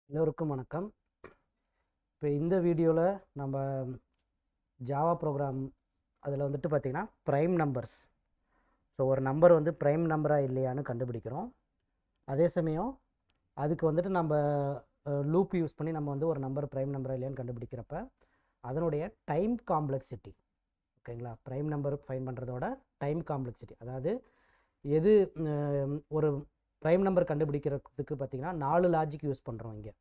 எல்லோருக்கும் வணக்கம். இப்போ இந்த வீடியோவில் நம்ம ஜாவா ப்ரோக்ராம் அதில் வந்துட்டு பார்த்திங்கன்னா ப்ரைம் நம்பர்ஸ். ஸோ ஒரு நம்பர் வந்து ப்ரைம் நம்பராக இல்லையான்னு கண்டுபிடிக்கிறோம். அதே சமயம் அதுக்கு வந்துட்டு நம்ம லூப் யூஸ் பண்ணி நம்ம வந்து ஒரு நம்பர் ப்ரைம் நம்பராக இல்லையான்னு கண்டுபிடிக்கிறப்ப அதனுடைய டைம் காம்ப்ளெக்சிட்டி, ஓகேங்களா, ப்ரைம் நம்பர் ஃபைன் பண்ணுறதோட டைம் காம்ப்ளெக்சிட்டி, அதாவது எது ஒரு ப்ரைம் நம்பர் கண்டுபிடிக்கிறதுக்கு பார்த்திங்கன்னா 4 லாஜிக் யூஸ் பண்ணுறோம் இங்கே.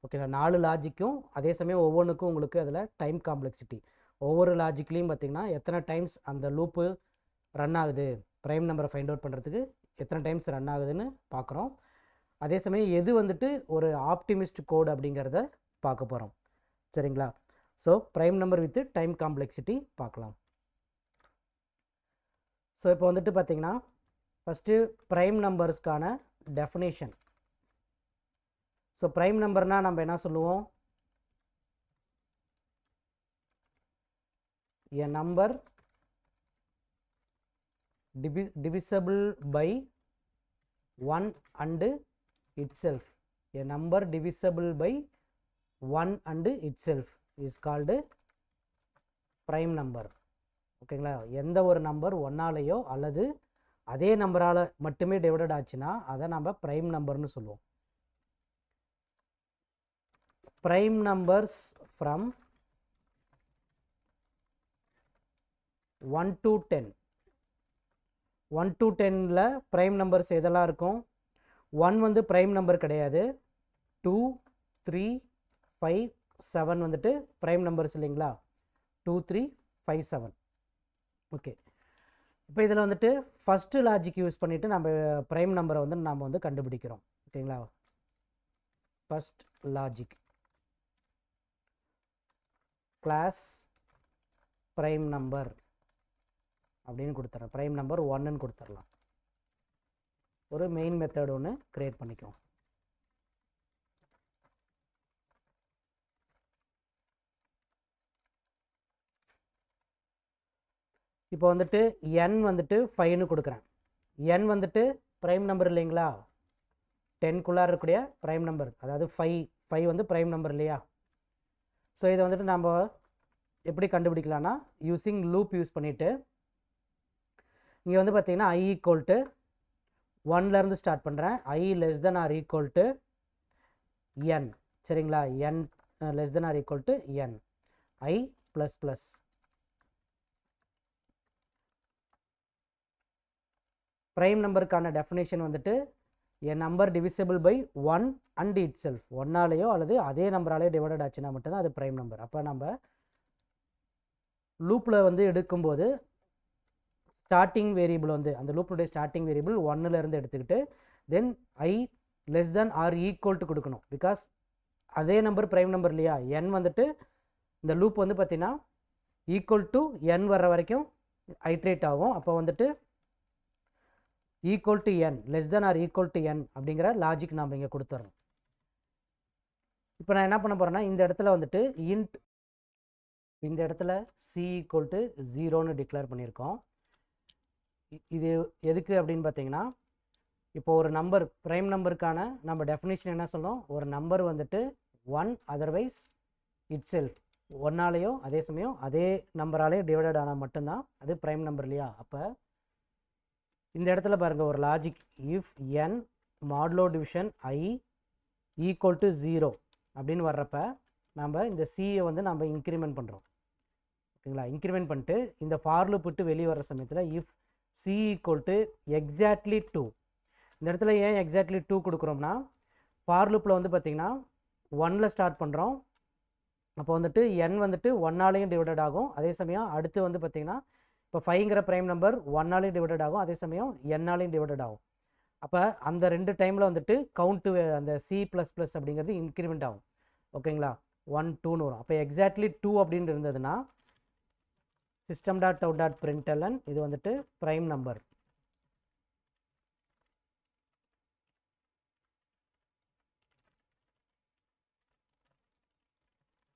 ஓகேங்களா, 4 லாஜிக்கும் அதே சமயம் ஒவ்வொன்றுக்கும் உங்களுக்கு அதில் டைம் காம்ப்ளெக்சிட்டி, ஒவ்வொரு லாஜிக்லேயும் பார்த்திங்கன்னா எத்தனை டைம்ஸ் அந்த லூப்பு ரன் ஆகுது, ப்ரைம் நம்பரை ஃபைண்ட் அவுட் பண்ணுறதுக்கு எத்தனை டைம்ஸ் ரன் ஆகுதுன்னு பார்க்குறோம். அதே சமயம் எது வந்துட்டு ஒரு ஆப்டிமிஸ்ட் கோட் அப்படிங்கிறத பார்க்க போகிறோம். சரிங்களா? So prime number with time complexity பார்க்கலாம். ஸோ இப்போ வந்துட்டு பார்த்திங்கன்னா ஃபஸ்ட்டு ப்ரைம் நம்பர்ஸ்க்கான டெஃபினேஷன். ஸோ ப்ரைம் நம்பர்னால் நம்ம என்ன சொல்லுவோம்? a number divisible by 1 and itself. A number divisible by 1 and itself is called prime number. ஓகேங்களா, எந்த ஒரு நம்பர் ஒன்னாலேயோ அல்லது அதே நம்பரால் மட்டுமே டிவைடட் ஆச்சுன்னா அதை நம்ம ப்ரைம் நம்பர்னு சொல்லுவோம். Prime numbers from 1 to 10. 1 to 10ல் ப்ரைம் நம்பர்ஸ் எதெல்லாம் இருக்கும்? 1 வந்து ப்ரைம் நம்பர் கிடையாது. 2, 3, 5, 7 வந்துட்டு ப்ரைம் நம்பர்ஸ் இல்லைங்களா? 2, 3, 5, 7. ஓகே, இப்போ இதில் வந்துட்டு ஃபஸ்ட்டு லாஜிக் யூஸ் பண்ணிவிட்டு நம்ம ப்ரைம் நம்பரை வந்து நாம் வந்து கண்டுபிடிக்கிறோம். ஓகேங்களா, first logic class prime number அப்படின்னு கொடுத்துட்றேன். ப்ரைம் நம்பர் 1ன்னு கொடுத்துடலாம். ஒரு மெயின் மெத்தட் ஒன்று க்ரியேட் பண்ணிக்கிறோம். இப்போ வந்துட்டு n வந்துட்டு 5ன்னு கொடுக்குறேன். n வந்துட்டு ப்ரைம் நம்பர் இல்லைங்களா? 10க்குள்ளார இருக்கக்கூடிய ப்ரைம் நம்பர், அதாவது 5 வந்து ப்ரைம் நம்பர் இல்லையா? ஸோ இதை வந்துட்டு நம்ம எப்படி கண்டுபிடிக்கலாம்னா யூஸிங் லூப் யூஸ் பண்ணிவிட்டு இங்கே வந்து பார்த்திங்கன்னா i ஈக்குவல் டு 1லேருந்து ஸ்டார்ட் பண்ணுறேன். i less than or equal to n. சரிங்களா, n less than or equal to n, i plus plus. Prime நம்பருக்கான டெஃபினேஷன் வந்துட்டு a number divisible by 1 and itself. ஒன்னாலேயோ அல்லது அதே நம்பராலேயோ டிவைடட் ஆச்சுன்னா மட்டும்தான் அது ப்ரைம் நம்பர். அப்போ நம்ம லூப்பில் வந்து எடுக்கும்போது ஸ்டார்டிங் வேரியபிள் வந்து அந்த லூப்புடைய ஸ்டார்டிங் வேரியபிள் 1லேருந்து எடுத்துக்கிட்டு then i less than or equal to கொடுக்கணும். பிகாஸ் அதே நம்பர் ப்ரைம் நம்பர் இல்லையா? n வந்துட்டு இந்த லூப் வந்து பார்த்திங்கன்னா ஈக்குவல் டு n வர்ற வரைக்கும் ஐட்ரேட் ஆகும். அப்போ வந்துட்டு equal to n less than or equal to n அப்படிங்கிற லாஜிக் நாம் இங்கே கொடுத்துட்றோம். இப்போ நான் என்ன பண்ண போகிறேன்னா இந்த இடத்துல வந்துட்டு இன்ட், இந்த இடத்துல c ஈக்குவல் டு 0ன்னு டிக்ளேர் பண்ணியிருக்கோம். இது எதுக்கு அப்படின்னு பார்த்தீங்கன்னா இப்போ ஒரு நம்பர் ப்ரைம் நம்பருக்கான நம்ம டெஃபினேஷன் என்ன சொன்னோம்? ஒரு நம்பர் வந்துட்டு 1 அதர்வைஸ் இட் செல்ஃப், ஒன்னாலேயோ அதே சமயம் அதே நம்பராலேயோ டிவைடட் ஆனால் மட்டும்தான் அது ப்ரைம் நம்பர் இல்லையா? அப்போ இந்த இடத்துல பாருங்கள் ஒரு logic, if n modulo division i equal to 0 அப்படின்னு வர்றப்ப நம்ம இந்த சியை வந்து நம்ம இன்க்ரிமெண்ட் பண்ணுறோம். ஓகேங்களா, இன்க்ரிமெண்ட் பண்ணிட்டு இந்த ஃபார் லூப் விட்டு வெளியே வர்ற சமயத்தில் if c equal to exactly 2. இந்த இடத்துல ஏன் எக்ஸாக்ட்லி 2 கொடுக்குறோம்னா ஃபார் லூப்பில் வந்து பார்த்திங்கன்னா 1ல் ஸ்டார்ட் பண்ணுறோம். அப்போ வந்துட்டு n வந்துட்டு 1ஆலேயும் டிவைடட் ஆகும். அதே சமயம் அடுத்து வந்து பார்த்திங்கன்னா இப்போ 5ங்கிற ப்ரைம் நம்பர் 1ஆலேயும் டிவைடட் ஆகும், அதே சமயம் n-ஆலேயும் டிவைடட் ஆகும். அப்போ அந்த 2 டைமில் வந்துட்டு கவுண்ட்டு அந்த c ப்ளஸ் ப்ளஸ் அப்படிங்கிறது இன்க்ரிமெண்ட் ஆகும். ஓகேங்களா, 1, 2ன்னு வரும். அப்போ எக்ஸாக்ட்லி 2 அப்படின்னு இருந்ததுன்னா system.out.println இது வந்துட்டு ப்ரைம் நம்பர்.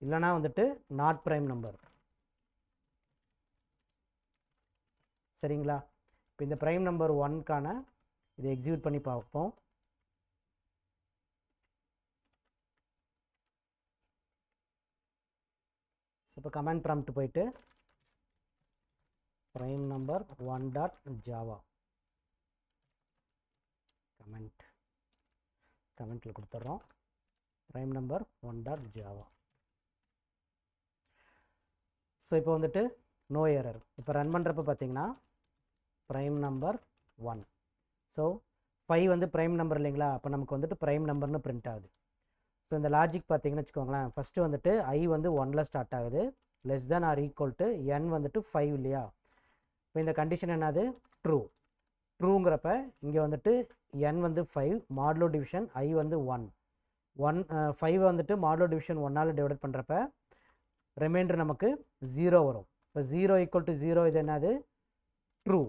இல்லைனா வந்துட்டு நாட் ப்ரைம் நம்பர். சரிங்களா, இப்போ இந்த ப்ரைம் நம்பர் 1க்கான இதை எக்ஸிக்யூட் பண்ணி பார்ப்போம். அப்போ கமாண்ட் ப்ராம்ப்ட் போயிட்டு prime number 1 டாட் ஜாவா கமெண்ட்டில் கொடுத்துட்றோம் prime number 1 dot Java. So இப்போ வந்துட்டு நோ எரர். இப்போ ரன் பண்ணுறப்ப பார்த்தீங்கன்னா prime number 1. ஸோ 5 வந்து ப்ரைம் நம்பர் இல்லைங்களா, அப்போ நமக்கு வந்துட்டு ப்ரைம் நம்பர்னு பிரிண்ட் ஆகுது. ஸோ இந்த லாஜிக் பார்த்தீங்கன்னு வச்சுக்கோங்களேன், ஃபஸ்ட்டு வந்துட்டு ஐ வந்து 1ல் ஸ்டார்ட் ஆகுது, less than or equal to n வந்துட்டு 5 இல்லையா. இப்போ இந்த கண்டிஷன் என்னது, ட்ரூ. ட்ரூங்கிறப்ப இங்கே வந்துட்டு n வந்து 5, மாடுலோ டிவிஷன் i வந்து 1. 5 வந்துட்டு மாடுலோ டிவிஷன் 1ஆல் டிவைட் பண்ணுறப்ப ரிமைண்டர் நமக்கு 0 வரும். இப்போ 0 ஈக்குவல் டு 0 இது என்னது, ட்ரூ.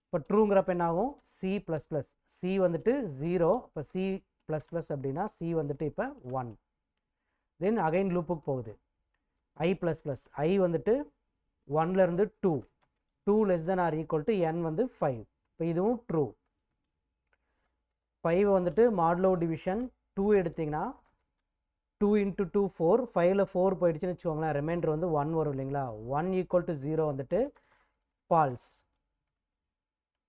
இப்போ ட்ரூங்கிறப்ப என்ன ஆகும், சி ப்ளஸ் ப்ளஸ், சி வந்துட்டு 0, இப்போ சி ப்ளஸ் ப்ளஸ் அப்படின்னா சி வந்துட்டு இப்போ 1. தென் அகைன் லூப்புக்கு போகுது, ஐ ப்ளஸ் ப்ளஸ், ஐ வந்துட்டு 1லேருந்து 2, 2 less than or equal to n வந்து 5. இப்போ இதுவும் ட்ரூ. 5 வந்துட்டு மாடுலோ டிவிஷன் 2 எடுத்திங்கன்னா 2 × 2 4, 5ல் 4 போயிடுச்சுன்னு வச்சுக்கோங்களேன், ரிமைண்டர் வந்து 1 வரும் இல்லைங்களா. 1 ஈக்குவல் டு 0 வந்துட்டு ஃபால்ஸ்.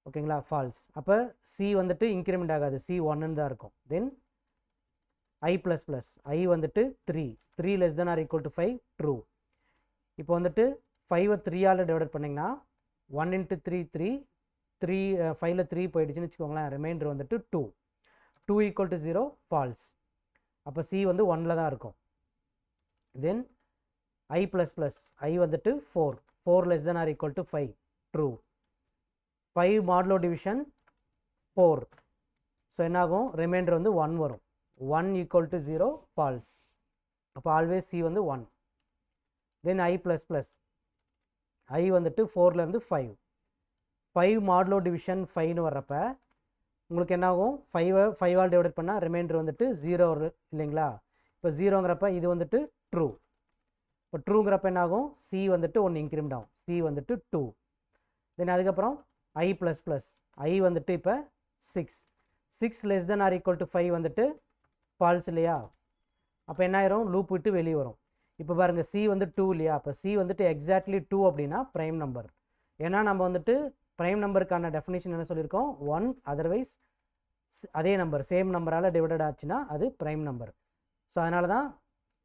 ஓகேங்களா, ஃபால்ஸ். அப்போ சி வந்துட்டு இன்க்ரிமெண்ட் ஆகாது, சி 1ன்னு தான் இருக்கும். தென் ஐ ப்ளஸ் ப்ளஸ், ஐ வந்துட்டு 3, 3 less than or equal to 5, true. இப்போ வந்துட்டு 5 3ஆல் டிவைட் பண்ணிங்கன்னா 1 × 3 3, 3 5ல் 3 போயிடுச்சுன்னு வச்சுக்கோங்களேன், ரிமைண்டர் வந்துட்டு 2, 2 ஈக்குவல் டு 0, ஃபால்ஸ். அப்போ சி வந்து 1ல் தான் இருக்கும். தென் ஐ ப்ளஸ் ப்ளஸ், ஐ வந்துட்டு 4, 4 less than or equal to 5, true. 5 modulo division 4, so என்னாகும், ரிமைண்டர் வந்து 1 வரும். 1 ஈக்குவல் டு 0, ஃபால்ஸ். அப்போ ஆல்வேஸ் சி வந்து 1. தென் ஐ ப்ளஸ் ப்ளஸ், ஐ வந்துட்டு 4லேருந்து 5, 5 மாடுலோ டிவிஷன் 5ன்னு வர்றப்ப உங்களுக்கு என்னாகும், 5ஆல் டிவைட் பண்ணால் ரிமைண்டர் வந்துட்டு 0 இல்லைங்களா. இப்போ 0ங்கிறப்ப இது வந்துட்டு ட்ரூ. இப்போ ட்ரூங்கிறப்ப என்னாகும், சி வந்துட்டு 1 இன்க்ரிமெண்ட் ஆகும், சி வந்துட்டு 2. தென் அதுக்கப்புறம் ஐ ப்ளஸ் ப்ளஸ், ஐ வந்துட்டு இப்போ 6, 6 less than or equal to 5 வந்துட்டு ஃபால்ஸ் இல்லையா. அப்போ என்ன ஆயிரும், லூப் விட்டு வெளியே வரும். இப்போ பாருங்கள் சி வந்து 2 இல்லையா, அப்போ சி வந்துட்டு எக்ஸாக்ட்லி 2 அப்படின்னா ப்ரைம் நம்பர். ஏன்னா நம்ம வந்துட்டு ப்ரைம் நம்பருக்கான டெஃபினேஷன் என்ன சொல்லியிருக்கோம், 1 அதர்வைஸ் அதே நம்பர் சேம் நம்பரால் டிவைடட் ஆச்சுன்னா அது ப்ரைம் நம்பர். ஸோ அதனால தான்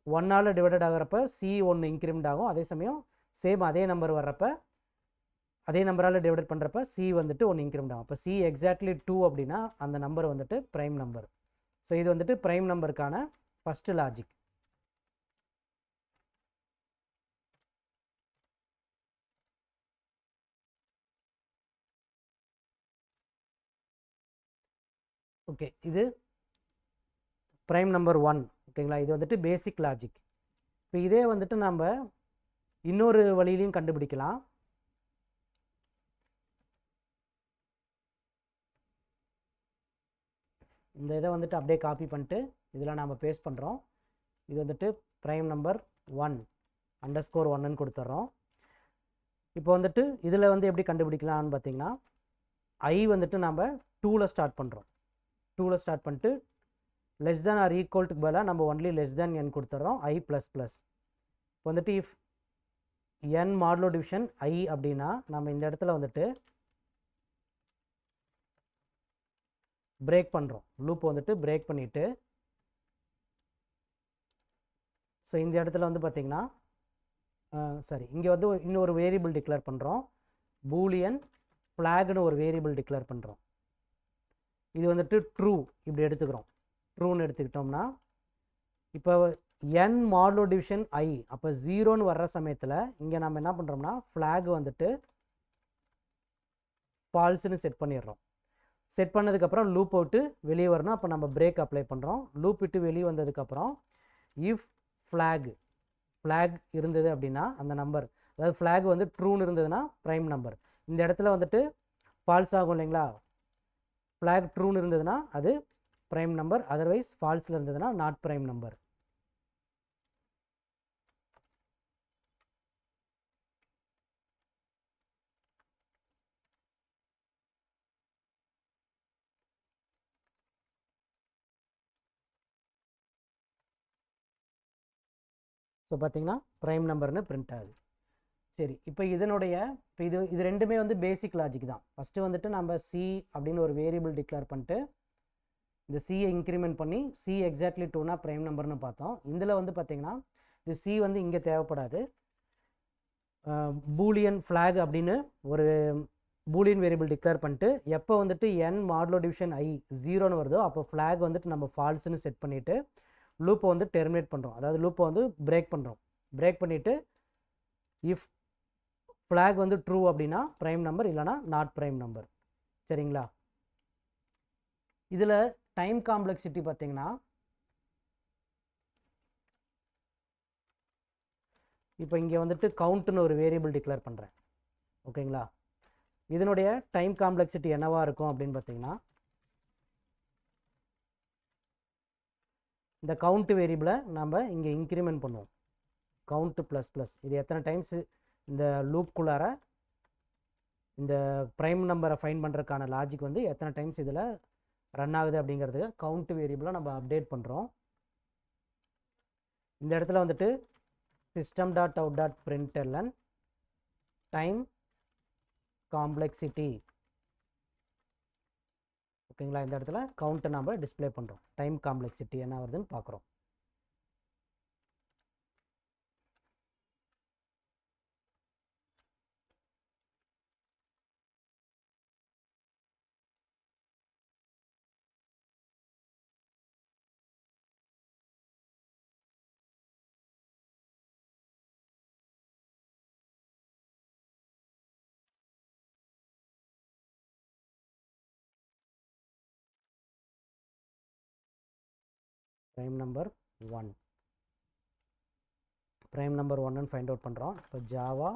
1ஆல் டிவைடட் ஆகிறப்ப சி 1 இன்க்ரிமெண்ட் ஆகும், அதே சமயம் சேம் அதே நம்பர் வர்றப்ப அதே நம்பரால் டிவைட் பண்ணுறப்ப சி வந்துட்டு 1 இன்க்ரிமெண்ட் ஆகும். அப்போ சி எக்ஸாக்ட்லி 2 அப்படின்னா அந்த நம்பர் வந்துட்டு ப்ரைம் நம்பர். ஸோ இது வந்துட்டு ப்ரைம் நம்பருக்கான ஃபஸ்ட்டு லாஜிக். ஓகே, இது ப்ரைம் நம்பர் 1. ஓகேங்களா, இது வந்துட்டு பேசிக் லாஜிக். இப்போ இதே வந்துட்டு நம்ம இன்னொரு வழியிலையும் கண்டுபிடிக்கலாம். இந்த இதை வந்துட்டு அப்படியே காப்பி பண்ணிட்டு இதில் நாம் பேஸ்ட் பண்ணுறோம். இது வந்துட்டு ப்ரைம் நம்பர் 1 _ 1ன்னு கொடுத்துட்றோம். இப்போ வந்துட்டு இதில் வந்து எப்படி கண்டுபிடிக்கலாம்னு பார்த்தீங்கன்னா, ஐ வந்துட்டு நம்ம 2ல் ஸ்டார்ட் பண்ணுறோம். 2ல் ஸ்டார்ட் பண்ணிட்டு லெஸ் தேன் ஆர் ஈக்குவல்ட்டுக்கு பதிலாக நம்ம ஒன்லி லெஸ் தேன் n கொடுத்துட்றோம், ஐ ப்ளஸ் ப்ளஸ். இப்போ வந்துட்டு இஃப் n மாடுலோ டிவிஷன் ஐ அப்படின்னா நம்ம இந்த இடத்துல வந்துட்டு பிரேக் பண்ணுறோம், லூப் வந்துட்டு பிரேக் பண்ணிவிட்டு, ஸோ இந்த இடத்துல வந்து பார்த்திங்கன்னா சரி இங்கே வந்து இன்னொரு வேரியபிள் டிக்ளேர் பண்ணுறோம், பூலியன் ஃப்ளாக்னு ஒரு வேரியபிள் டிக்ளேர் பண்ணுறோம். இது வந்துட்டு ட்ரூ இப்படி எடுத்துக்கிறோம். ட்ரூன்னு எடுத்துக்கிட்டோம்னா இப்போ n மாடுலோ டிவிஷன் ஐ அப்போ 0ன்னு வர்ற சமயத்தில் இங்கே நம்ம என்ன பண்ணுறோம்னா ஃப்ளாக் வந்துட்டு ஃபால்ஸ்னு செட் பண்ணிடுறோம். செட் பண்ணதுக்கப்புறம் லூப் விட்டு வெளியே வரணும், அப்போ நம்ம பிரேக் அப்ளை பண்ணுறோம். லூப் விட்டு வெளியே வந்ததுக்கப்புறம் இஃப் ஃப்ளாக் இருந்தது அப்படின்னா அந்த நம்பர், அதாவது ஃப்ளாக் வந்து ட்ரூன்னு இருந்ததுன்னா ப்ரைம் நம்பர். இந்த இடத்துல வந்துட்டு ஃபால்ஸ் ஆகும் இல்லைங்களா, ஃப்ளாக் ட்ரூன்னு இருந்ததுன்னா அது ப்ரைம் நம்பர், அதர்வைஸ் ஃபால்ஸில் இருந்ததுன்னா நாட் ப்ரைம் நம்பர். ஸோ பார்த்தீங்கன்னா ப்ரைம் நம்பர்னு பிரிண்ட் ஆகுது. சரி, இப்போ இதனுடைய இப்போ இது ரெண்டுமே வந்து பேசிக் லாஜிக் தான். ஃபஸ்ட்டு வந்துட்டு நம்ம சி அப்படின்னு ஒரு வேரியபிள் டிக்ளேர் பண்ணிட்டு இந்த சியை இன்க்ரிமெண்ட் பண்ணி சி எக்ஸாக்ட்லி 2னா ப்ரைம் நம்பர்னு பார்த்தோம். இதில் வந்து பார்த்திங்கன்னா இது சி வந்து இங்கே தேவைப்படாது. பூலியன் ஃப்ளாக் அப்படின்னு ஒரு பூலியன் வேரியபிள் டிக்ளேர் பண்ணிட்டு எப்போ வந்துட்டு n மாடுலோ டிவிஷன் i 0ன்னு வருதோ அப்போ ஃப்ளாக் வந்துட்டு நம்ம ஃபால்ஸ்னு செட் பண்ணிவிட்டு லூப்பை வந்து டெர்மினேட் பண்ணுறோம். அதாவது லூப்பை வந்து பிரேக் பண்ணுறோம். பிரேக் பண்ணிவிட்டு இஃப் ஃப்ளாக் வந்து ட்ரூ அப்படின்னா ப்ரைம் நம்பர், இல்லைனா நாட் ப்ரைம் நம்பர். சரிங்களா? இதில் டைம் காம்ப்ளெக்சிட்டி பார்த்தீங்கன்னா இப்போ இங்கே வந்துட்டு கவுண்ட்னு ஒரு வேரியபிள் டிக்ளேர் பண்ணுறேன். ஓகேங்களா? இதனுடைய டைம் காம்ப்ளெக்சிட்டி என்னவாக இருக்கும் அப்படின்னு பார்த்தீங்கன்னா இந்த கவுண்ட் வேரியபிளை நம்ம இங்கே இன்க்ரிமெண்ட் பண்ணுவோம். கவுண்ட் ப்ளஸ் ப்ளஸ் இது எத்தனை டைம்ஸ் இந்த லூப்குள்ளார இந்த ப்ரைம் நம்பரை ஃபைண்ட் பண்ணுறதுக்கான லாஜிக் வந்து எத்தனை டைம்ஸ் இதில் ரன் ஆகுது அப்படிங்கிறதுக்கு கவுண்ட் வேரியபிளை நம்ம அப்டேட் பண்ணுறோம். இந்த இடத்துல வந்துட்டு system.out.println டைம் காம்ப்ளெக்சிட்டி. ஓகேங்களா? இந்த இடத்துல கவுண்ட்டை நம்ம டிஸ்பிளே பண்ணுறோம். டைம் காம்ப்ளெக்சிட்டி என்ன வருதுன்னு பார்க்குறோம். ப்ரைம் நம்பர் 1 ப்ரைம் நம்பர் 1ன்னு ஃபைண்ட் அவுட் பண்ணுறோம். இப்போ ஜாவா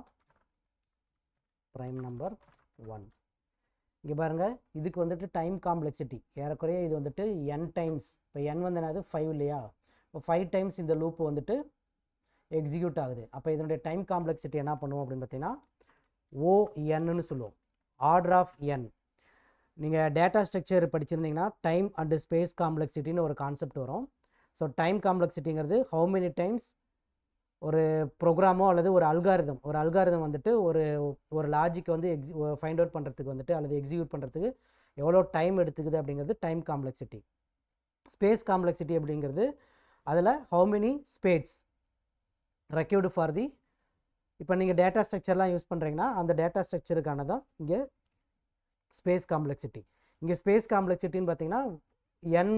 ப்ரைம் நம்பர் 1 இங்கே பாருங்கள், இதுக்கு வந்துட்டு டைம் காம்ப்ளெக்சிட்டி ஏறக்குறைய இது வந்துட்டு n டைம்ஸ். இப்போ n வந்து என்னது 5 இல்லையா? இப்போ 5 டைம்ஸ் இந்த லூப் வந்துட்டு எக்ஸிக்யூட் ஆகுது. அப்போ இதனுடைய டைம் காம்ப்ளெக்சிட்டி என்ன பண்ணுவோம் அப்படின்னு பார்த்தீங்கன்னா ONன்னு சொல்லுவோம். Order of n. நீங்கள் டேட்டா ஸ்ட்ரக்சர் படிச்சிருந்தீங்கன்னா டைம் அண்ட் ஸ்பேஸ் காம்ப்ளெக்சிட்டின்னு ஒரு கான்செப்ட் வரும். ஸோ டைம் காம்ப்ளெக்சிட்டிங்கிறது ஹவு மெனி டைம்ஸ் ஒரு ப்ரோக்ராமோ அல்லது ஒரு அல்காரிதம் வந்துட்டு ஒரு லாஜிக் வந்து ஃபைண்ட் அவுட் பண்ணுறதுக்கு வந்துட்டு அல்லது எக்ஸிக்யூட் பண்ணுறதுக்கு எவ்வளோ டைம் எடுத்துக்குது அப்படிங்கிறது டைம் காம்ப்ளெக்சிட்டி. ஸ்பேஸ் காம்ப்ளெக்சிட்டி அப்படிங்கிறது அதில் how many spades required for the இப்போ நீங்கள் டேட்டா ஸ்ட்ரக்சர்லாம் யூஸ் பண்ணுறீங்கன்னா அந்த டேட்டா ஸ்ட்ரக்சருக்கான தான் இங்கே ஸ்பேஸ் காம்ப்ளெக்சிட்டி. இங்கே ஸ்பேஸ் காம்ப்ளெக்சிட்டின்னு பார்த்தீங்கன்னா n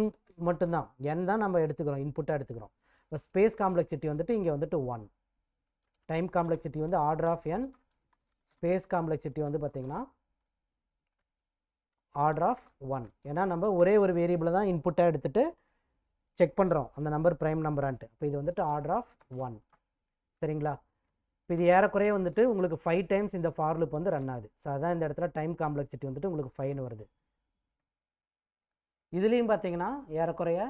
மட்டும்தான், n தான் நம்ம எடுத்துக்கிறோம், இன்புட்டாக எடுத்துக்கிறோம். இப்போ ஸ்பேஸ் காம்ப்ளெக்சிட்டி வந்துட்டு இங்கே வந்துட்டு 1. டைம் காம்ப்ளெக்சிட்டி வந்து order of n. Space complexity வந்து பார்த்திங்கன்னா ஆர்டர் ஆஃப் 1. ஏன்னா நம்ம ஒரே ஒரு வேரியபிளை தான் இன்புட்டாக எடுத்துகிட்டு செக் பண்ணுறோம் அந்த நம்பர் ப்ரைம் நம்பரான்ட்டு. இப்போ இது வந்துட்டு ஆர்டர் ஆஃப் 1. சரிங்களா? இப்போ இது ஏறக்குறைய வந்துட்டு உங்களுக்கு 5 டைம்ஸ் இந்த ஃபார் லூப் வந்து ரன் ஆகுது. ஸோ அதான் இந்த இடத்துல டைம் காம்ப்ளெக்சிட்டி வந்துட்டு உங்களுக்கு 5ன்னு வருது. இதுலேயும் பார்த்தீங்கன்னா ஏறக்குறைய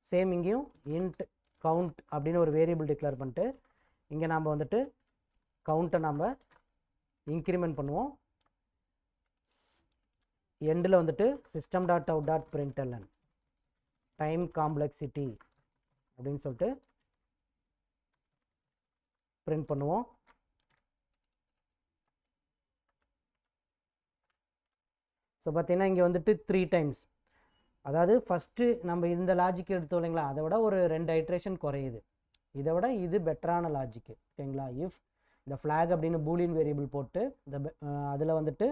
சேம் இங்கேயும் இன்ட் கவுண்ட் அப்படின்னு ஒரு வேரியபிள் டிக்ளேர் பண்ணிட்டு இங்கே நாம் வந்துட்டு கவுண்ட்டை நம்ம இன்க்ரிமெண்ட் பண்ணுவோம். எண்டில் வந்துட்டு system.out.println டைம் காம்ப்ளெக்சிட்டி அப்படின்னு சொல்லிட்டு பிரிண்ட் பண்ணுவோம். ஸோ பார்த்தீங்கன்னா இங்கே வந்துட்டு 3 டைம்ஸ். அதாவது ஃபஸ்ட்டு நம்ம இந்த லாஜிக் எடுத்தோம் இல்லைங்களா, அதை விட ஒரு 2 ஐட்ரேஷன் குறையுது. இதை விட இது பெட்டரான லாஜிக்கு. ஓகேங்களா? இஃப் இந்த ஃப்ளாக் அப்படின்னு பூலியன் வேரியபிள் போட்டு இந்த அதில் வந்துட்டு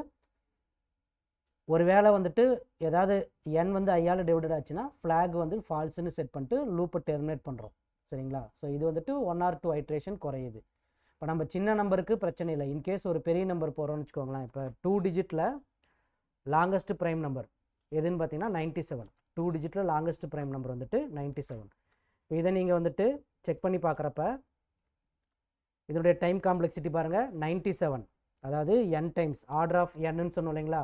ஒரு வேளை வந்துட்டு ஏதாவது n வந்து ஐயால் டிவைடட் ஆச்சுன்னா ஃப்ளாக் வந்து ஃபால்ஸ்ன்னு செட் பண்ணிட்டு லூப்பை டெர்மினேட் பண்ணுறோம். சரிங்களா? ஸோ இது வந்துட்டு 1 or 2 ஐட்ரேஷன் குறையுது. இப்போ நம்ம சின்ன நம்பருக்கு பிரச்சனை இல்லை. இன்கேஸ் ஒரு பெரிய நம்பர் போகிறோம்னு வச்சுக்கோங்களேன். இப்போ 2 டிஜிட்டில் லாங்கஸ்ட் ப்ரைம் நம்பர் எதுன்னு பார்த்தீங்கன்னா 97. 2 டிஜிட்டில் லாங்கஸ்ட் ப்ரைம் நம்பர் வந்துட்டு 97. இப்போ இதை நீங்கள் வந்துட்டு செக் பண்ணி பார்க்குறப்ப இதனுடைய டைம் காம்ப்ளெக்சிட்டி பாருங்கள் 97. அதாவது n டைம்ஸ் ஆர்டர் ஆஃப் nன்னு சொன்னோம் இல்லைங்களா,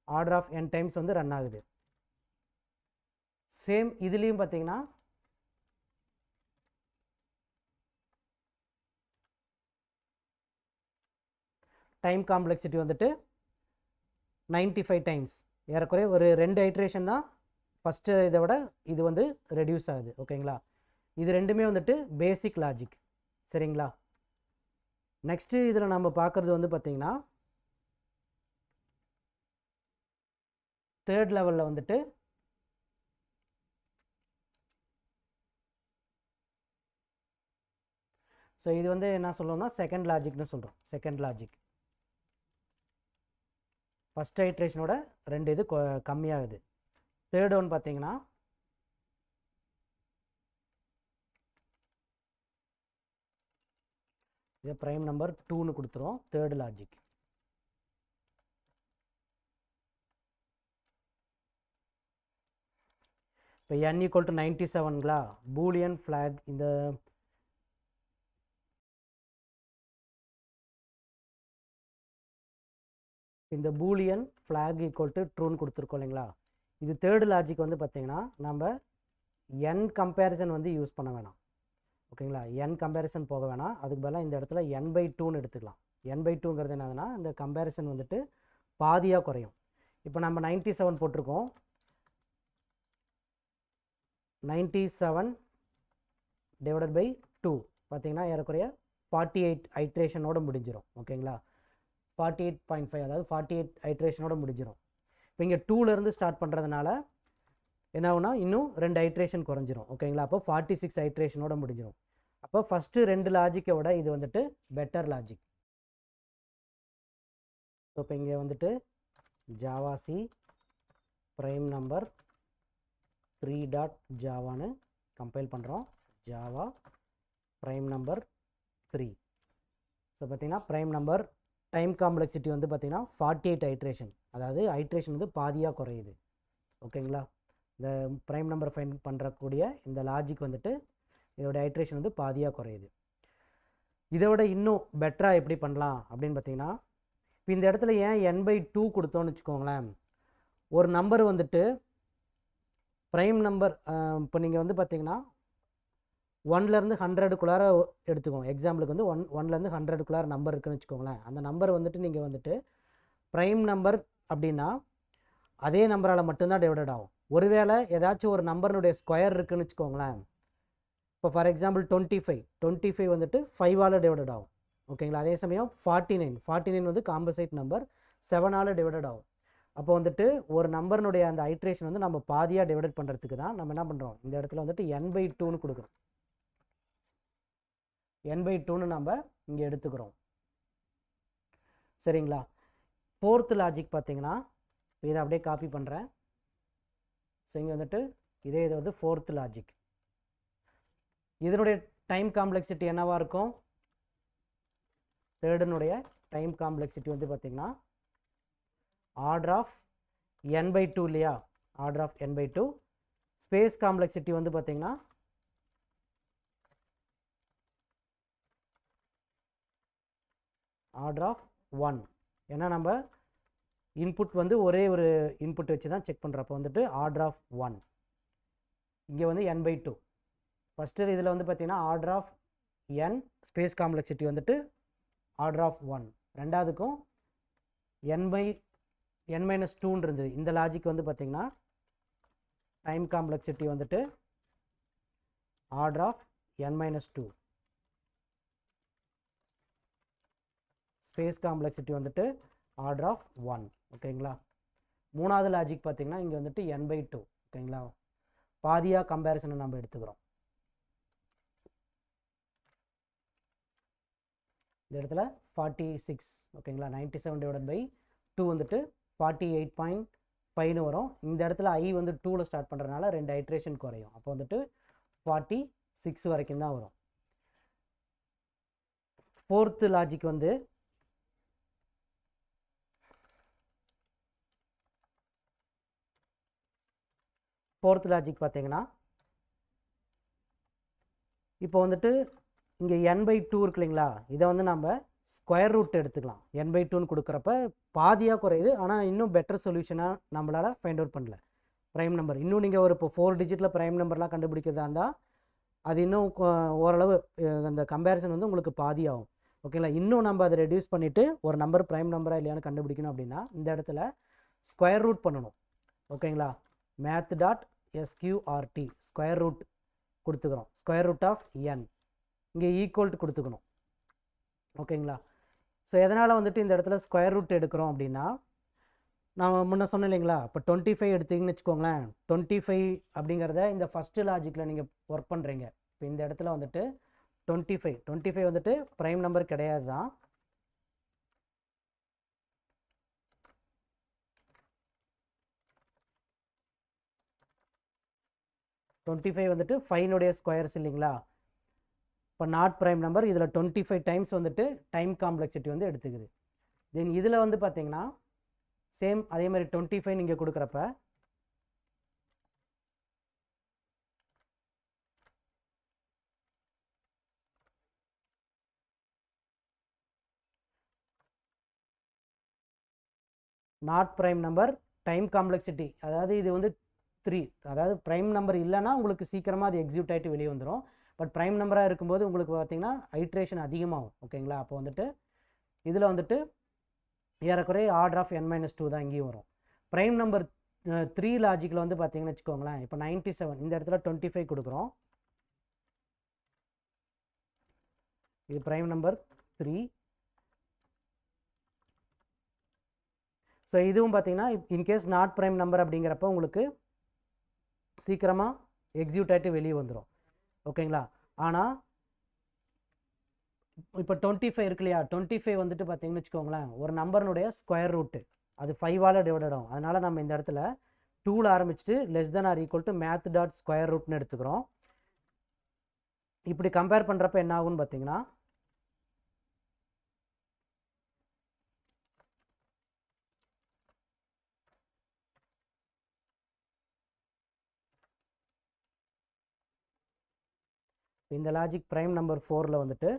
ஆர்டர் ஆஃப் n டைம்ஸ் வந்து ரன் ஆகுது. சேம் இதுலேயும் பார்த்தீங்கன்னா டைம் காம்ப்ளெக்சிட்டி வந்துட்டு 95 டைம்ஸ். ஏறக்குறைய ஒரு 2 ஐட்ரேஷன் தான் ஃபஸ்ட்டு இதை விட இது வந்து ரெடியூஸ் ஆகுது. ஓகேங்களா? இது ரெண்டுமே வந்துட்டு பேசிக் லாஜிக். சரிங்களா? நெக்ஸ்ட்டு இதில் நம்ம பார்க்குறது வந்து பார்த்திங்கன்னா தேர்ட் லெவலில் வந்துட்டு ஸோ இது வந்து என்ன சொல்லுவோம்னா செகண்ட் லாஜிக்னு சொல்கிறோம். செகண்ட் லாஜிக் ஃபஸ்ட் ஐட்ரேஷனோட 2 இது கம்மியாகுது. தேர்ட் ஒன் பார்த்தீங்கன்னா இது ப்ரைம் நம்பர் 2ன்னு கொடுத்துரும். தேர்ட் லாஜிக் இப்போ n ஈக்குவல் டு 97ங்களா, பூலியன் ஃப்ளாக் இந்த பூலியன் ஃப்ளாக் ஈக்குவல் டு ட்ரூன்னு கொடுத்துருக்கோம் இல்லைங்களா. இது தேர்டு லாஜிக் வந்து பார்த்திங்கன்னா நம்ம n கம்பேரிசன் வந்து யூஸ் பண்ண வேணாம். ஓகேங்களா, n கம்பேரிசன் போக வேணாம். அதுக்கு பதிலாக இந்த இடத்துல n/2ன்னு எடுத்துக்கலாம். n/2ங்கிறது என்னதுன்னா இந்த கம்பேரிசன் வந்துட்டு பாதியாக குறையும். இப்போ நம்ம 97 போட்டிருக்கோம். 97 டிவைடட் பை 2 பார்த்தீங்கன்னா ஏறக்குறைய 48 ஐட்ரேஷனோட முடிஞ்சிடும். ஓகேங்களா, 48.5 அதாவது 48 ஐட்ரேஷனோட முடிஞ்சிடும். இப்போ இங்கே 2லேருந்து ஸ்டார்ட் பண்ணுறதுனால என்ன ஆகுனா இன்னும் 2 ஐட்ரேஷன் குறைஞ்சிரும். ஓகேங்களா, அப்போ 46 ஐட்ரேஷனோட முடிஞ்சிடும். அப்போ ஃபஸ்ட்டு 2 லாஜிக்கை விட இது வந்துட்டு பெட்டர் லாஜிக். இப்போ இங்கே வந்துட்டு ஜாவா சி ப்ரைம் நம்பர் 3.javaன்னு கம்பைல் பண்ணுறோம். Java prime number 3. ஸோ பார்த்தீங்கன்னா ப்ரைம் நம்பர் டைம் காம்ப்ளெக்சிட்டி வந்து பார்த்திங்கன்னா 48 ஐட்ரேஷன், அதாவது ஐட்ரேஷன் வந்து பாதியாக குறையுது. ஓகேங்களா, இந்த ப்ரைம் நம்பர் ஃபைண்ட் பண்ணுறக்கூடிய இந்த லாஜிக் வந்துட்டு இதோட ஐட்ரேஷன் வந்து பாதியாக குறையுது. இதை விட இன்னும் பெட்டராக எப்படி பண்ணலாம் அப்படின்னு பார்த்தீங்கன்னா, இப்போ இந்த இடத்துல ஏன் n/2 கொடுத்தோன்னு வச்சுக்கோங்களேன். ஒரு நம்பர் வந்துட்டு ப்ரைம் நம்பர் இப்போ நீங்கள் வந்து பார்த்தீங்கன்னா 1லேருந்து 100க்குள்ளார எடுத்துக்கோங்க. எக்ஸாம்பிளுக்கு வந்து 1லேருந்து 100க்குள்ளார நம்பர் இருக்குன்னு வச்சுக்கோங்களேன். அந்த நம்பர் வந்துட்டு நீங்கள் வந்துட்டு ப்ரைம் நம்பர் அப்படின்னா அதே நம்பரால் மட்டும்தான் டிவைடட் ஆகும். ஒருவேளை ஏதாச்சும் ஒரு நம்பருடைய ஸ்கொயர் இருக்குன்னு வச்சுக்கோங்களேன். இப்போ ஃபார் எக்ஸாம்பிள் 25 வந்துட்டு 5ஆல் டிவைடட் ஆகும். ஓகேங்களா, அதே சமயம் 49 வந்து காம்பசைட் நம்பர் 7ஆல் டிவைடட் ஆகும். அப்போ வந்துட்டு ஒரு நம்பர்னுடைய அந்த ஐட்ரேஷன் வந்து நம்ம பாதியாக டிவைடட் பண்ணுறதுக்கு தான் நம்ம என்ன பண்ணுறோம், இந்த இடத்துல வந்துட்டு n/2ன்னு கொடுக்குறோம். n/2ன்னு நம்ம இங்கே எடுத்துக்கிறோம். சரிங்களா, ஃபோர்த்து லாஜிக் பார்த்தீங்கன்னா இதை அப்படியே காப்பி பண்ணுறேன். ஸோ இங்கே வந்துட்டு இது வந்து ஃபோர்த்து லாஜிக். இதனுடைய டைம் காம்ப்ளெக்சிட்டி என்னவாக இருக்கும், தேர்டுனுடைய டைம் காம்ப்ளெக்சிட்டி வந்து பார்த்திங்கன்னா ஆர்டர் ஆஃப் n/2 இல்லையா, order of n/2. Space complexity வந்து பார்த்திங்கன்னா ஆர்டர் ஆஃப் 1. ஏன்னா நம்ம இன்புட் வந்து ஒரே ஒரு இன்புட் வச்சு தான் செக் பண்ணுறப்போ வந்துட்டு ஆர்டர் ஆஃப் 1. இங்கே வந்து n/2. ஃபஸ்ட்டு இதில் வந்து பார்த்திங்கன்னா order of n, space complexity வந்துட்டு ஆர்டர் ஆஃப் 1. ரெண்டாவதுக்கும் n-2 இருந்தது. இந்த லாஜிக் வந்து பார்த்திங்கன்னா டைம் காம்ப்ளெக்சிட்டி வந்துட்டு order of n-2. Space complexity வந்துட்டு ஆர்டர் ஆஃப் 1. ஓகேங்களா, மூணாவது லாஜிக் பார்த்திங்கன்னா இங்கே வந்துட்டு n/2. ஓகேங்களா, பாதியாக கம்பேரிசனை நம்ம எடுத்துக்கிறோம். இந்த இடத்துல 46. ஓகேங்களா, 97 டிவைடட் பை 2 வந்துட்டு 48.5ன்னு வரும். இந்த இடத்துல ஐ வந்து 2ல் ஸ்டார்ட் பண்ணுறதுனால 2 ஐட்ரேஷன் குறையும். அப்போ வந்துட்டு 46 வரைக்கும் தான் வரும். ஃபோர்த்து லாஜிக் வந்து பார்த்தீங்கன்னா இப்போ வந்துட்டு இங்கே n/2 இருக்கு இல்லைங்களா, இதை வந்து நம்ம ஸ்கொயர் ரூட் எடுத்துக்கலாம். n/2ன்னு கொடுக்குறப்ப பாதியாக குறையுது. ஆனால் இன்னும் பெட்டர் சொல்யூஷனாக நம்மளால் ஃபைண்ட் அவுட் பண்ணல. ப்ரைம் நம்பர் இன்னும் நீங்கள் ஒரு இப்போ 4 டிஜிட்டில் ப்ரைம் நம்பர்லாம் கண்டுபிடிக்கிறதா இருந்தால் அது இன்னும் ஓரளவு அந்த கம்பேரிசன் வந்து உங்களுக்கு பாதி ஆகும். ஓகேங்களா, இன்னும் நம்ம அதை ரெடியூஸ் பண்ணிவிட்டு ஒரு நம்பர் ப்ரைம் நம்பராக இல்லையான்னு கண்டுபிடிக்கணும் அப்படின்னா இந்த இடத்துல ஸ்கொயர் ரூட் பண்ணணும். ஓகேங்களா, math.sqrt ஸ்கொயர் ரூட் கொடுத்துக்கிறோம். Square root of n. இங்கே ஈக்குவல் கொடுத்துக்கணும். ஓகேங்களா? ஸோ எதனால் வந்துட்டு இந்த இடத்துல ஸ்கொயர் ரூட் எடுக்கிறோம் அப்படின்னா, நான் முன்ன சொன்னேன் இல்லைங்களா, இப்போ 25 எடுத்தீங்கன்னு வச்சுக்கோங்களேன். 25 அப்படிங்கிறத இந்த ஃபஸ்ட்டு லாஜிக்கில் நீங்கள் ஒர்க் பண்ணுறீங்க. இப்போ இந்த இடத்துல வந்துட்டு 25 வந்துட்டு ப்ரைம் நம்பர் கிடையாது தான். வந்துட்டு 5னுடைய ஸ்கொயர்ஸ் இல்லைங்களா. இப்போ நாட் ப்ரைம் நம்பர். இதில் 25 டைம்ஸ் வந்துட்டு டைம் காம்ப்ளெக்சிட்டி வந்து எடுத்துக்குது. தென் இதில் வந்து பார்த்தீங்கன்னா சேம் அதே மாதிரி 25 நீங்கள் கொடுக்குறப்ப not prime number time complexity, அதாவது இது வந்து 3, அதாவது ப்ரைம் நம்பர் இல்லைன்னா உங்களுக்கு சீக்கிரமாக அது எக்ஸிக்யூட் ஆகிட்டு வெளியே வந்துடும். பட் ப்ரைம் நம்பராக இருக்கும்போது உங்களுக்கு பார்த்தீங்கன்னா ஐட்ரேஷன் அதிகமாகும். ஓகேங்களா? அப்போ வந்துட்டு இதில் வந்துட்டு ஏறக்குறைய ஆர்டர் ஆஃப் n-2 தான் இங்கேயும் வரும். ப்ரைம் நம்பர் 3 லாஜிக்கில் வந்து பார்த்தீங்கன்னு வச்சுக்கோங்களேன். இப்போ 97 இந்த இடத்துல 25 கொடுக்குறோம். இது ப்ரைம் நம்பர் 3. ஸோ இதுவும் பார்த்தீங்கன்னா இன்கேஸ் நாட் ப்ரைம் நம்பர் அப்படிங்கிறப்ப உங்களுக்கு சீக்கிரமாக எக்ஸிக்யூட் ஆகிட்டு வெளியே வந்துடும். ஓகேங்களா? ஆனால் இப்போ 25 இருக்கு இல்லையா, 25 வந்துட்டு பார்த்தீங்கன்னு வச்சுக்கோங்களேன், ஒரு நம்பர்னுடைய ஸ்கொயர் ரூட்டு அது 5ஆல் டிவைடட் ஆகும். அதனால் நம்ம இந்த இடத்துல 2ல் ஆரம்பிச்சுட்டு less than or equal to math dot square ரூட்னு எடுத்துக்கிறோம். இப்படி கம்பேர் பண்ணுறப்ப என்ன ஆகுன்னு பார்த்தீங்கன்னா, இந்த லாஜிக் ப்ரைம் நம்பர் 4ல் வந்துட்டு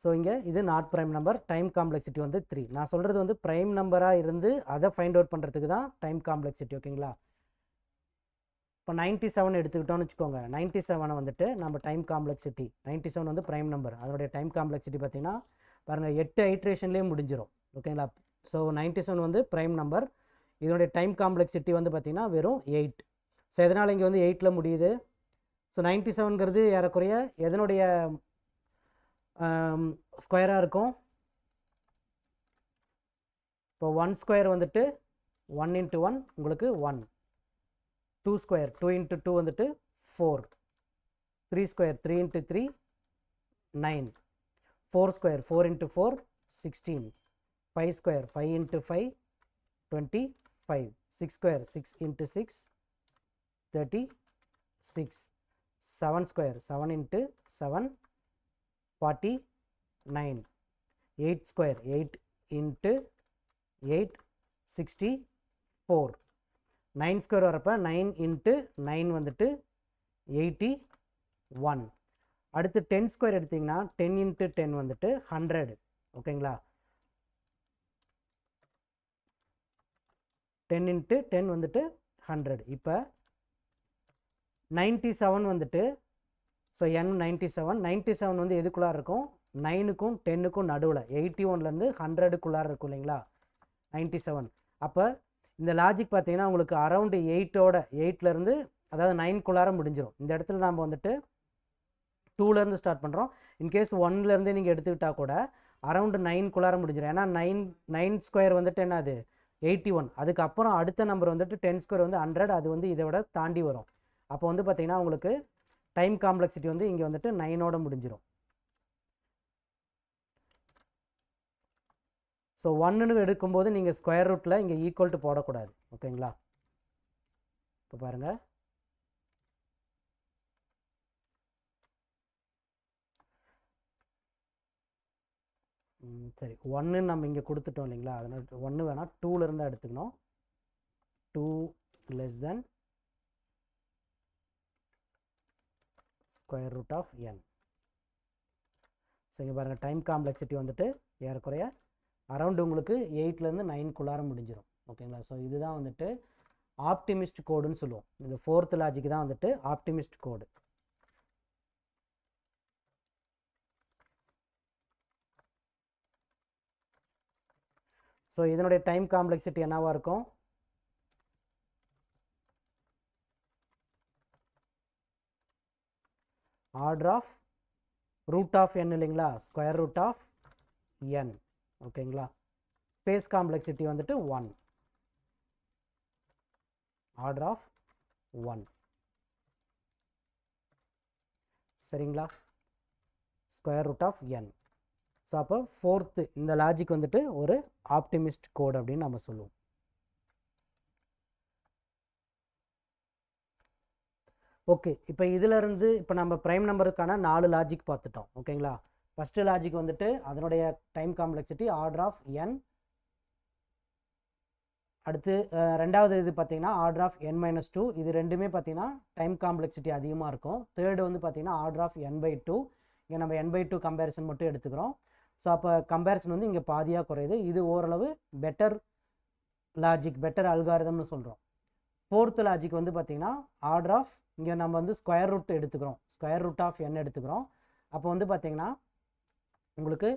ஸோ இங்கே இது not prime number, time complexity வந்து 3. நான் சொல்கிறது வந்து ப்ரைம் நம்பராக இருந்து அதை ஃபைண்ட் அவுட் பண்ணுறதுக்கு தான் டைம் காம்ப்ளெக்சிட்டி. ஓகேங்களா? இப்போ 97 எடுத்துக்கிட்டோம்னு வச்சுக்கோங்க. 97 வந்துட்டு நம்ம டைம் காம்ப்ளெக்சிட்டி 97 வந்து ப்ரைம் நம்பர். அதனுடைய டைம் காம்ப்ளெக்சிட்டி பார்த்தீங்கன்னா பாருங்கள் 8 ஐட்ரேஷன்லேயே முடிஞ்சிடும். ஓகேங்களா? ஸோ 97 வந்து ப்ரைம் நம்பர். இதனுடைய டைம் காம்ப்ளெக்சிட்டி வந்து பார்த்திங்கன்னா வெறும் 8. ஸோ எதனால் இங்கே வந்து 8ல் முடியுது? ஸோ 97ங்கிறது ஏறக்குறைய எதனுடைய ஸ்கொயராக இருக்கும்? இப்போ 1 ஸ்கொயர் வந்துட்டு 1 × 1 உங்களுக்கு 1. 2 ஸ்கொயர் 2 × 2 வந்துட்டு 4. 3 square 3 × 3 9. 4 square 4 × 4 16. 5 square 5 × 5 25. 6 square 6 × 6 36. 7 square 7 × 7 49. 8 square 8 × 8 64. 9 square வரப்போ 9 × 9 வந்துட்டு 81. அடுத்து 10 ஸ்கொயர் எடுத்திங்கன்னா 10 × 10 வந்துட்டு 100. ஓகேங்களா? 10 × 10 வந்துட்டு 100. இப்போ 97 வந்துட்டு ஸோ n97 வந்து எதுக்குள்ளார இருக்கும்? 9க்கும் 10க்கும் நடுவில் 81லேருந்து 100க்குள்ளார இருக்கும் இல்லைங்களா 97. அப்போ இந்த லாஜிக் பார்த்தீங்கன்னா உங்களுக்கு அரவுண்டு 8லேருந்து அதாவது 9க்குள்ளார முடிஞ்சிடும். இந்த இடத்துல நாம் வந்துட்டு 2லேருந்து ஸ்டார்ட் பண்ணுறோம். இன்கேஸ் 1லேருந்தே நீங்கள் எடுத்துக்கிட்டால் கூட அரவுண்டு 9க்குள்ளார முடிஞ்சிடும். ஏன்னா 9 ஸ்கொயர் வந்துட்டு என்ன அது 81. அதுக்கப்புறம் அடுத்த நம்பர் வந்துட்டு 10 ஸ்கொயர் வந்து 100. அது வந்து இதை விட தாண்டி வரும். அப்போ வந்து பார்த்திங்கன்னா உங்களுக்கு டைம் காம்ப்ளெக்சிட்டி வந்து இங்கே வந்துட்டு 9ஓட முடிஞ்சிடும். ஸோ 1ன்னு எடுக்கும்போது நீங்கள் ஸ்கொயர் ரூட்டில் இங்கே ஈக்குவல் டு போடக்கூடாது. ஓகேங்களா? இப்போ பாருங்கள், சரி 1ன்னு நம்ம இங்கே கொடுத்துட்டோம் இல்லைங்களா, அதனால் 1 வேணால் 2லேருந்து எடுத்துக்கணும். 2 less than square root of n. So இங்கே பாருங்கள் டைம் காம்ப்ளெக்சிட்டி வந்துட்டு ஏறக்குறைய அரவுண்டு உங்களுக்கு 8லேருந்து 9க்குள்ளார முடிஞ்சிடும். ஓகேங்களா? ஸோ இதுதான் வந்துட்டு ஆப்டிமிஸ்ட் கோடுன்னு சொல்லுவோம். இந்த 4th லாஜிக் தான் வந்துட்டு ஆப்டிமிஸ்ட் கோடு. ஸோ இதனுடைய டைம் காம்ப்ளெக்சிட்டி என்னவாக இருக்கும்? Order of root of n இல்லைங்களா, ஸ்கொயர் ரூட் ஆஃப் n. ஓகேங்களா, ஸ்பேஸ் காம்ப்ளெக்சிட்டி வந்துட்டு 1, ஆர்டர் ஆஃப் 1. சரிங்களா, square root of n. So அப்போ ஃபோர்த்து இந்த லாஜிக் வந்துட்டு ஒரு ஆப்டிமிஸ்ட் கோட் அப்படின்னு நம்ம சொல்லுவோம். ஓகே, இப்போ இதிலிருந்து இப்போ நம்ம ப்ரைம் நம்பருக்கான 4 லாஜிக் பார்த்துட்டோம். ஓகேங்களா, ஃபஸ்ட்டு லாஜிக் வந்துட்டு அதனுடைய time complexity order of n. அடுத்து ரெண்டாவது இது பார்த்தீங்கன்னா ஆர்டர் ஆஃப் n-2. இது ரெண்டுமே பார்த்தீங்கன்னா டைம் காம்ப்ளெக்சிட்டி அதிகமாக இருக்கும். தேர்டு வந்து பார்த்தீங்கன்னா ஆர்டர் ஆஃப் n/2. இங்கே நம்ம n/2 கம்பேரிசன் மட்டும் எடுத்துக்கிறோம். ஸோ அப்போ கம்பேரிசன் வந்து இங்கே பாதியாக குறையுது. இது ஓரளவு பெட்டர் லாஜிக், பெட்டர் அல்காரிதம்னு சொல்கிறோம். ஃபோர்த்து லாஜிக் வந்து பார்த்திங்கன்னா ஆர்டர் ஆஃப், இங்கே நம்ம வந்து ஸ்கொயர் ரூட் எடுத்துக்கிறோம், ஸ்கொயர் ரூட் ஆஃப் n எடுத்துக்கிறோம். அப்போ வந்து பார்த்திங்கன்னா உங்களுக்கு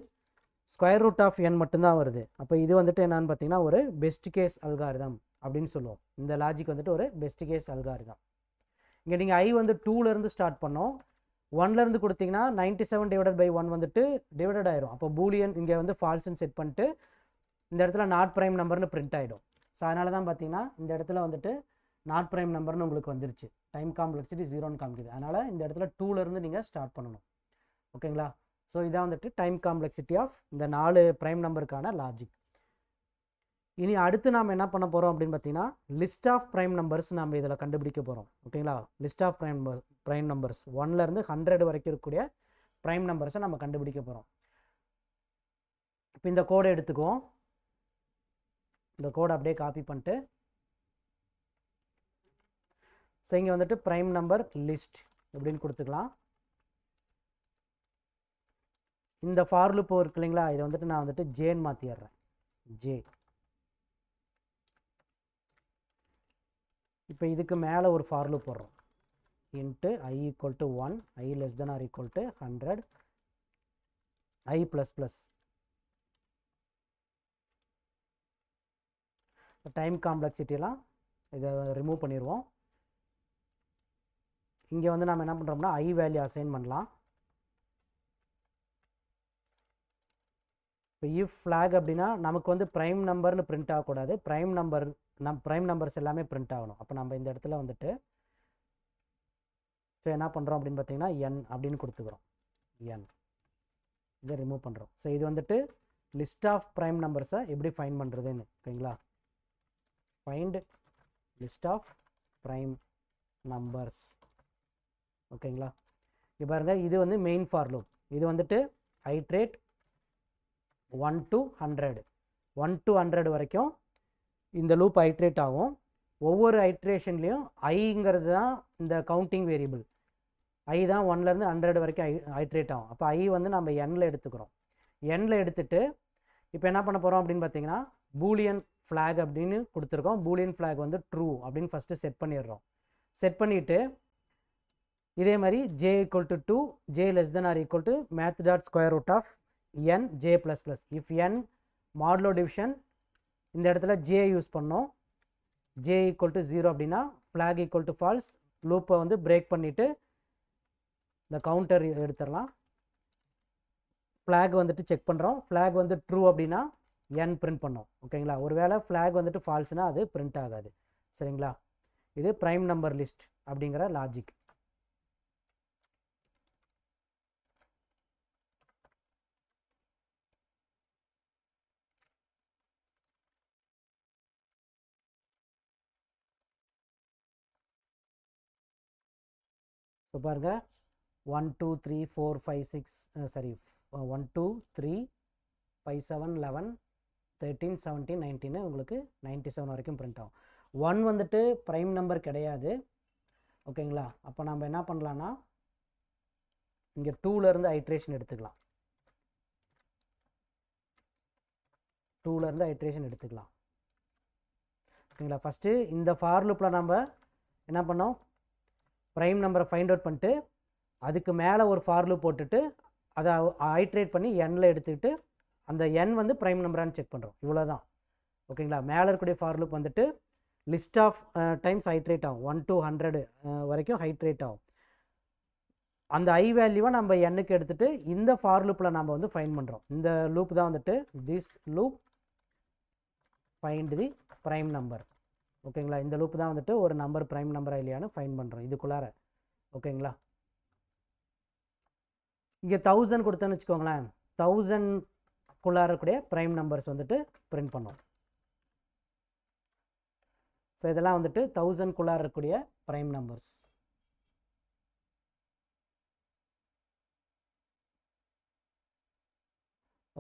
ஸ்கொயர் ரூட் ஆஃப் n மட்டும்தான் வருது. அப்போ இது வந்துட்டு என்னன்னு பார்த்தீங்கன்னா ஒரு பெஸ்ட் கேஸ் அல்காரிதம் அப்படின்னு சொல்லுவோம். இந்த லாஜிக் வந்துட்டு ஒரு பெஸ்ட் கேஸ் அல்காரிதம். இங்கே நீங்கள் i வந்து 2லேருந்து ஸ்டார்ட் பண்ணோம், 1லேருந்து கொடுத்தீங்கன்னா 97/1 வந்துட்டு டிவைடட் ஆயிரும். அப்போ பூலியன் இங்கே வந்து ஃபால்ஸ்ன்னு செட் பண்ணிட்டு இந்த இடத்துல நாட் ப்ரைம் நம்பர்னு பிரிண்ட் ஆகிடும். ஸோ அதனால தான் பார்த்தீங்கன்னா இந்த இடத்துல வந்துட்டு நாட் ப்ரைம் நம்பர்னு உங்களுக்கு வந்துருச்சு, டைம் காம்ப்ளெக்சிட்டி 0ன்னு காமிக்குது. அதனால் இந்த இடத்துல 2லேருந்து நீங்கள் ஸ்டார்ட் பண்ணணும். ஓகேங்களா, ஸோ இதான் வந்துட்டு டைம் காம்ப்ளெக்சிட்டி ஆஃப் இந்த 4 ப்ரைம் நம்பருக்கான லாஜிக். இனி அடுத்து நாம் என்ன பண்ண போகிறோம் அப்படின்னு பார்த்தீங்கன்னா லிஸ்ட் ஆஃப் ப்ரைம் நம்பர்ஸ் நம்ம இதில் கண்டுபிடிக்க போகிறோம். ஓகேங்களா, லிஸ்ட் ஆஃப் ப்ரைம் நம்பர்ஸ் 1லேருந்து 100 வரைக்கும் இருக்கக்கூடிய ப்ரைம் நம்பர்ஸை நம்ம கண்டுபிடிக்க போகிறோம். இப்போ இந்த கோடை எடுத்துக்குவோம், இந்த கோடை அப்படியே காப்பி பண்ணிட்டு ஸோ இங்கே வந்துட்டு ப்ரைம் நம்பர் லிஸ்ட் அப்படின்னு கொடுத்துக்கலாம். இந்த ஃபார் லூப் இருக்கு இல்லைங்களா, இதை வந்துட்டு நான் வந்துட்டு ஜேன்னு மாற்றிடுறேன், ஜே. இப்போ இதுக்கு மேலே ஒரு ஃபார் லூப் போடுறோம், int i = 1, i <= 100, i ++. Time காம்ப்ளெக்சிட்டியெல்லாம் இதை ரிமூவ் பண்ணிடுவோம். இங்கே வந்து நம்ம என்ன பண்ணுறோம்னா i வேல்யூ அசைன் பண்ணலாம். இப்போ இஃப் ஃப்ளாக் அப்படின்னா நமக்கு வந்து ப்ரைம் நம்பர்னு பிரிண்ட் ஆகக்கூடாது, ப்ரைம் நம்பர்ஸ் எல்லாமே பிரிண்ட் ஆகணும். அப்போ நம்ம இந்த இடத்துல வந்துட்டு ஸோ என்ன பண்ணுறோம் அப்படின்னு பார்த்தீங்கன்னா n அப்படின்னு கொடுத்துக்கிறோம், n இதை ரிமூவ் பண்ணுறோம். ஸோ இது வந்துட்டு லிஸ்ட் ஆஃப் ப்ரைம் நம்பர்ஸை எப்படி ஃபைண்ட் பண்ணுறதுன்னு. ஓகேங்களா, find list of prime numbers. ஓகேங்களா, இங்கே பாருங்கள், இது வந்து மெயின் ஃபார் லூப். இது வந்துட்டு ஐட்ரேட் 1 to 100, 1 to 100 வரைக்கும் இந்த லூப் ஐட்ரேட் ஆகும். ஒவ்வொரு ஐட்ரேஷன்லேயும் ஐங்கிறது தான் இந்த கவுண்டிங் வேரியபிள். ஐ தான் 1லேருந்து 100 வரைக்கும் ஐட்ரேட் ஆகும். அப்போ ஐ வந்து நம்ம எண்ணில் எடுத்துக்கிறோம். எண்ணில் எடுத்துகிட்டு இப்போ என்ன பண்ண போகிறோம் அப்படின்னு பார்த்தீங்கன்னா பூலியன் ஃப்ளாக் அப்படின்னு கொடுத்துருக்கோம். பூலியன் ஃப்ளாக் வந்து ட்ரூ அப்படின்னு ஃபஸ்ட்டு செட் பண்ணிடுறோம். செட் பண்ணிவிட்டு இதே மாதிரி j = 2, j <= math.square-root n j ++. If n modulo division இந்த இடத்துல j யூஸ் பண்ணோம், j = 0 அப்படின்னா ஃப்ளாக் = ஃபால்ஸ், லூப்பை வந்து பிரேக் பண்ணிவிட்டு இந்த கவுண்டர் எடுத்துடலாம். ஃப்ளாக் வந்துட்டு செக் பண்ணுறோம், ஃப்ளாக் வந்து ட்ரூ அப்படின்னா n பிரிண்ட் பண்ணோம். ஓகேங்களா, ஒருவேளை ஃப்ளாக் வந்துட்டு ஃபால்ஸ்னால் அது பிரிண்ட் ஆகாது. சரிங்களா, இது ப்ரைம் நம்பர் லிஸ்ட் அப்படிங்கிற லாஜிக். ஸோ பாருங்கள் 1 2 3 4 5 6 சாரி 1 2 3 5 7 11 13 17 19 உங்களுக்கு 97 வரைக்கும் பிரிண்ட் ஆகும். 1 வந்துட்டு ப்ரைம் நம்பர் கிடையாது. ஓகேங்களா, அப்போ நம்ம என்ன பண்ணலான்னா இங்கே 2லேருந்து ஐட்ரேஷன் எடுத்துக்கலாம், 2லேருந்து ஐட்ரேஷன் எடுத்துக்கலாம். ஓகேங்களா, ஃபஸ்ட்டு இந்த ஃபார் லூப்பில் நம்ம என்ன பண்ணோம், ப்ரைம் நம்பரை ஃபைண்ட் அவுட் பண்ணிட்டு அதுக்கு மேலே ஒரு ஃபார் லூப் போட்டுட்டு அதை ஐட்ரேட் பண்ணி எண்ணில் எடுத்துக்கிட்டு அந்த எண் வந்து ப்ரைம் நம்பரானு செக் பண்ணுறோம். இவ்வளோ தான். ஓகேங்களா, மேலே இருக்கக்கூடிய ஃபார் லூப் வந்துட்டு லிஸ்ட் ஆஃப் டைம்ஸ் ஹைட்ரேட் ஆகும், 1 to 100 வரைக்கும் ஹைட்ரேட் ஆகும். அந்த I வேல்யூவை நம்ம எண்ணுக்கு எடுத்துகிட்டு இந்த ஃபார் லூப்பில் நம்ம வந்து ஃபைண்ட் பண்ணுறோம். இந்த லூப் தான் வந்துட்டு this loop find the prime number. ஓகேங்களா? இந்த லூப் தான் வந்துட்டு ஒரு நம்பர் ப்ரைம் நம்பரா இல்லையான்னு ஃபைண்ட் பண்ணுறோம் இதுக்குள்ளார. ஓகேங்களா? இங்கே 1000 கொடுத்தேன்னு வச்சுக்கோங்களேன், 1000குள்ளார இருக்கக்கூடிய ப்ரைம் நம்பர்ஸ் வந்துட்டு பிரிண்ட் பண்ணோம். ஸோ இதெல்லாம் வந்துட்டு 1000குள்ளார இருக்கக்கூடிய ப்ரைம் நம்பர்ஸ்.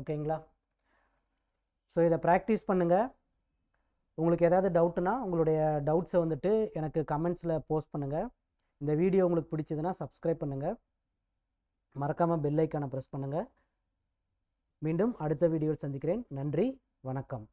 ஓகேங்களா? ஸோ இதை ப்ராக்டிஸ் பண்ணுங்கள். உங்களுக்கு ஏதாவது டவுட்னா உங்களுடைய டவுட்ஸை வந்துட்டு எனக்கு கமெண்ட்ஸில் போஸ்ட் பண்ணுங்கள். இந்த வீடியோ உங்களுக்கு பிடிச்சதுன்னா சப்ஸ்கிரைப் பண்ணுங்கள். மறக்காமல் பெல் ஐக்கானை ப்ரெஸ் பண்ணுங்கள். மீண்டும் அடுத்த வீடியோவில் சந்திக்கிறேன். நன்றி, வணக்கம்.